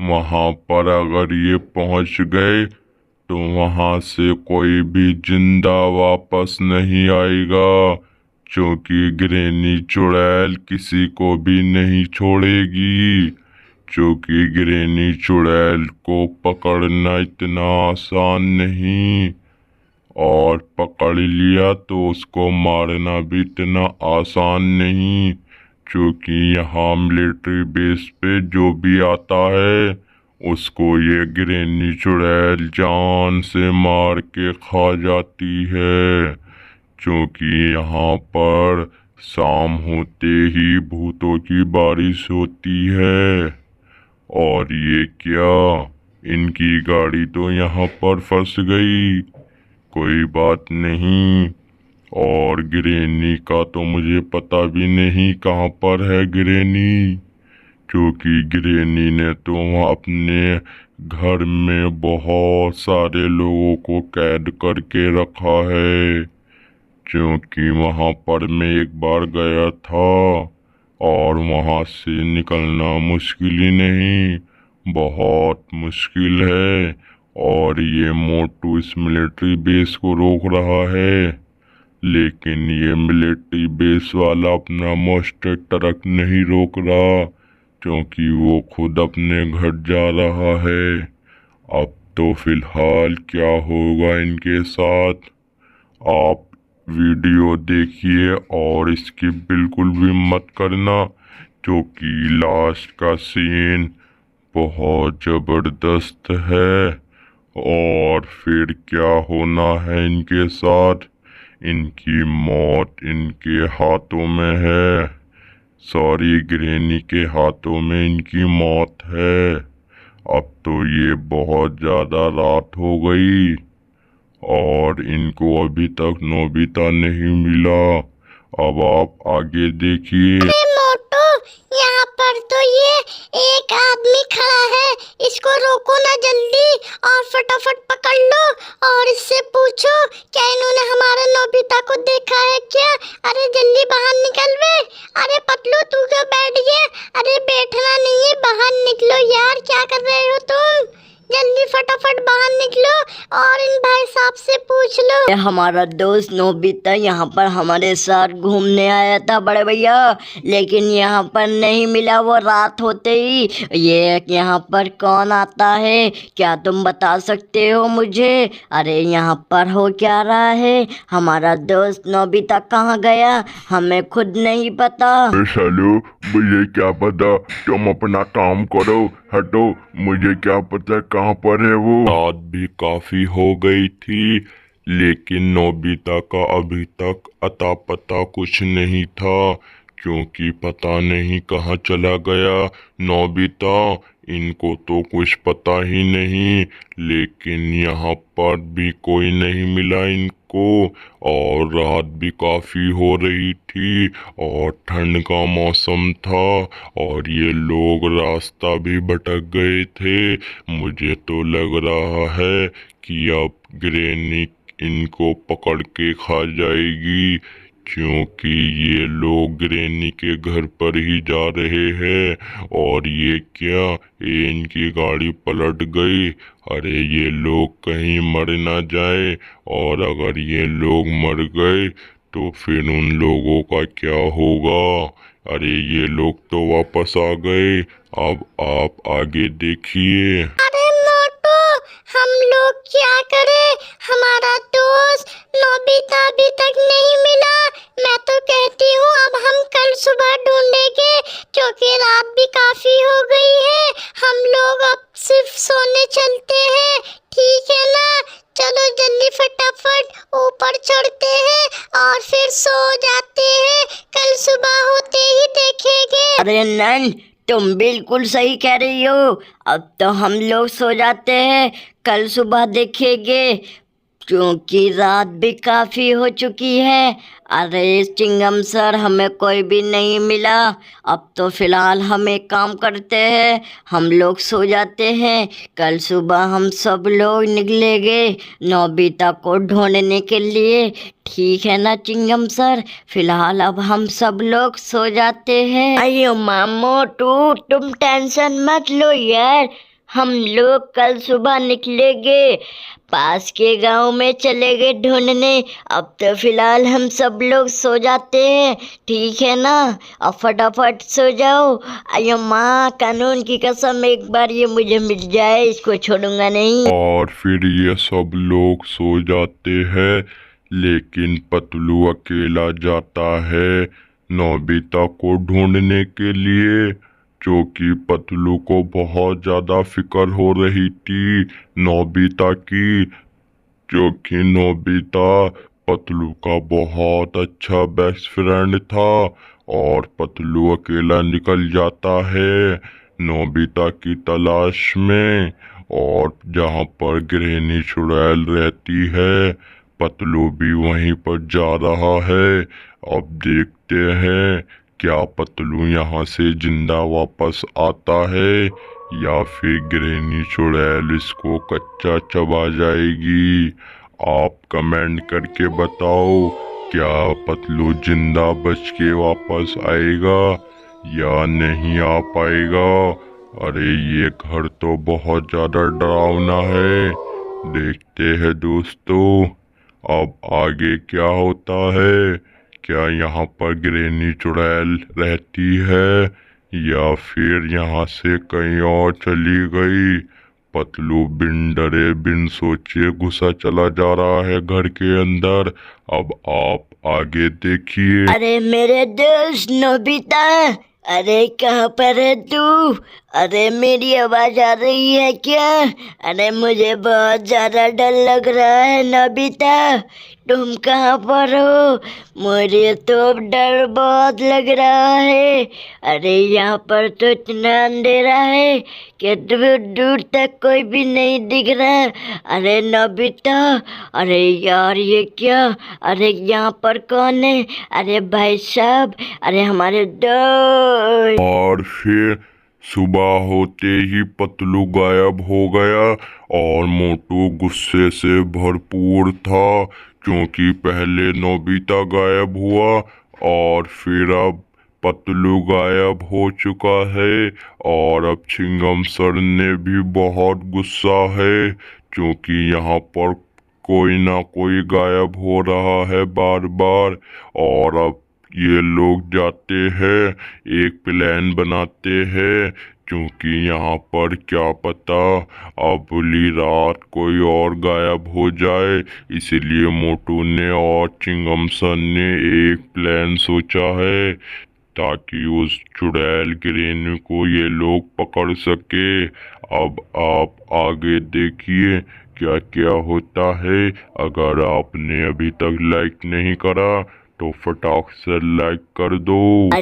वहां पर अगर ये पहुंच गए तो वहां से कोई भी जिंदा वापस नहीं आएगा, क्योंकि ग्रैनी चुड़ैल किसी को भी नहीं छोड़ेगी। क्योंकि ग्रैनी चुड़ैल को पकड़ना इतना आसान नहीं, और पकड़ लिया तो उसको मारना भी इतना आसान नहीं। क्योंकि यहाँ मिलिट्री बेस पे जो भी आता है उसको ये ग्रैनी चुड़ैल जान से मार के खा जाती है। क्योंकि यहाँ पर शाम होते ही भूतों की बारिश होती है। और ये क्या, इनकी गाड़ी तो यहाँ पर फंस गई। कोई बात नहीं। और ग्रैनी का तो मुझे पता भी नहीं कहाँ पर है ग्रैनी, क्योंकि ग्रैनी ने तो वहाँ अपने घर में बहुत सारे लोगों को कैद करके रखा है। क्योंकि वहाँ पर मैं एक बार गया था और वहाँ से निकलना मुश्किल ही नहीं, बहुत मुश्किल है। और ये मोटू इस मिलिट्री बेस को रोक रहा है, लेकिन ये मिलिट्री बेस वाला अपना मॉन्स्टर ट्रक नहीं रोक रहा, क्योंकि वो खुद अपने घर जा रहा है। अब तो फिलहाल क्या होगा इनके साथ, आप वीडियो देखिए और इसकी बिल्कुल भी मत करना, क्योंकि लास्ट का सीन बहुत जबरदस्त है। और फिर क्या होना है इनके साथ, इनकी मौत इनके हाथों में है। सॉरी, ग्रैनी के हाथों में इनकी मौत है। अब तो ये बहुत ज़्यादा रात हो गई और इनको अभी तक नोबिता नहीं मिला। अब आप आगे देखिए। अरे मोटू, यहाँ पर तो ये एक आदमी खड़ा है, इसको रोको ना जल्दी और फटाफट पकड़ लो और इससे पूछो क्या इन्होंने हमारे नोबिता को देखा है क्या। अरे जल्दी बाहर निकल वे। अरे पतलू, तू क्यों बैठ गया? अरे बैठना नहीं है, बाहर निकलो यार, क्या कर रहे हो तुम? जल्दी फटाफट बाहर निकलो और इन भाई साहब से पूछ लो। हमारा दोस्त नोबिता यहाँ पर हमारे साथ घूमने आया था बड़े भैया, लेकिन यहाँ पर नहीं मिला। वो रात होते ही ये यहाँ पर कौन आता है, क्या तुम बता सकते हो मुझे? अरे यहाँ पर हो क्या रहा है? हमारा दोस्त नोबिता कहाँ गया, हमें खुद नहीं पता। सालो, मुझे क्या पता, तुम अपना काम करो, हटो। मुझे क्या पता कहाँ पर है वो। रात भी काफी हो गई थी, लेकिन नोबिता का अभी तक अता पता कुछ नहीं था। क्योंकि पता नहीं कहाँ चला गया नोबिता, इनको तो कुछ पता ही नहीं। लेकिन यहाँ पर भी कोई नहीं मिला इनको, और रात भी काफी हो रही थी और ठंड का मौसम था, और ये लोग रास्ता भी भटक गए थे। मुझे तो लग रहा है कि अब ग्रैनी इनको पकड़ के खा जाएगी, क्योंकि ये लोग ग्रैनी के घर पर ही जा रहे हैं। और ये क्या, ये इनकी गाड़ी पलट गई। अरे ये लोग कहीं मर ना जाए, और अगर ये लोग मर गए तो फिर उन लोगों का क्या होगा। अरे ये लोग तो वापस आ गए, अब आप आगे देखिए। अरे मोटू, हम लोग क्या करें? हमारा दोस्त नोबिता अभी तक नहीं मिला। मैं तो कहती हूँ अब हम कल सुबह ढूंढेंगे, क्योंकि रात भी काफी हो गई है। हम लोग अब सिर्फ सोने चलते हैं, ठीक है ना? चलो जल्दी फटाफट ऊपर चढ़ते हैं और फिर सो जाते हैं, कल सुबह होते ही देखेंगे। अरे नन, तुम बिल्कुल सही कह रही हो। अब तो हम लोग सो जाते हैं, कल सुबह देखेंगे, क्योंकि रात भी काफ़ी हो चुकी है। अरे चिंगम सर, हमें कोई भी नहीं मिला। अब तो फ़िलहाल हम एक काम करते हैं, हम लोग सो जाते हैं, कल सुबह हम सब लोग निकलेंगे नोबिता को ढूंढने के लिए। ठीक है ना चिंगम सर? फिलहाल अब हम सब लोग सो जाते हैं। अयो मामो, तुम टेंशन मत लो यार, हम लोग कल सुबह निकलेंगे, पास के गांव में चले गए ढूंढने। अब तो फिलहाल हम सब लोग सो जाते हैं, ठीक है ना? अब फटाफट सो जाओ। अयो माँ, कानून की कसम, एक बार ये मुझे मिल जाए, इसको छोड़ूंगा नहीं। और फिर ये सब लोग सो जाते हैं, लेकिन पतलू अकेला जाता है नोबिता को ढूंढने के लिए, क्योंकि पतलू को बहुत ज्यादा फिक्र हो रही थी नोबिता की, क्योंकि नोबिता पतलू का बहुत अच्छा बेस्ट फ्रेंड था। और पतलू अकेला निकल जाता है नोबिता की तलाश में, और जहाँ पर गृहिणी चुड़ैल रहती है पतलू भी वहीं पर जा रहा है। अब देखते हैं क्या पतलू यहाँ से जिंदा वापस आता है, या फिर गृहिणी चुड़ैल इसको कच्चा चबा जाएगी। आप कमेंट करके बताओ, क्या पतलू जिंदा बच के वापस आएगा या नहीं आ पाएगा। अरे ये घर तो बहुत ज्यादा डरावना है। देखते हैं दोस्तों, अब आगे क्या होता है। क्या यहाँ पर गृहिणी चुड़ैल रहती है या फिर यहाँ से कहीं और चली गई। पतलू बिन डरे बिन सोचे घुसा चला जा रहा है घर के अंदर। अब आप आगे देखिए। अरे मेरे दोस्त नोबिता, अरे कहाँ पर है तू? अरे मेरी आवाज आ रही है क्या? अरे मुझे बहुत ज्यादा डर लग रहा है नोबिता, तुम कहाँ पर हो? मुझे तो डर बहुत लग रहा है। अरे यहाँ पर तो इतना अंधेरा है कि दूर दूर तक कोई भी नहीं दिख रहा। अरे नोबिता, अरे यार ये क्या? अरे यहाँ पर कौन है? अरे भाई साहब, अरे हमारे दोस्त। और फिर सुबह होते ही पतलू गायब हो गया, और मोटू गुस्से से भरपूर था, क्योंकि पहले नोबिता गायब हुआ और फिर अब पतलू गायब हो चुका है। और अब चिंगम सर ने भी बहुत गुस्सा है, क्योंकि यहाँ पर कोई ना कोई गायब हो रहा है बार बार। और अब ये लोग जाते हैं, एक प्लान बनाते हैं, क्योंकि यहाँ पर क्या पता अगली रात कोई और गायब हो जाए। इसीलिए मोटू ने और चिंगम सन ने एक प्लान सोचा है, ताकि उस चुड़ैल गिरने को ये लोग पकड़ सके। अब आप आगे देखिए क्या क्या होता है। अगर आपने अभी तक लाइक नहीं करा तो फटाक से लाइक कर दो। अरे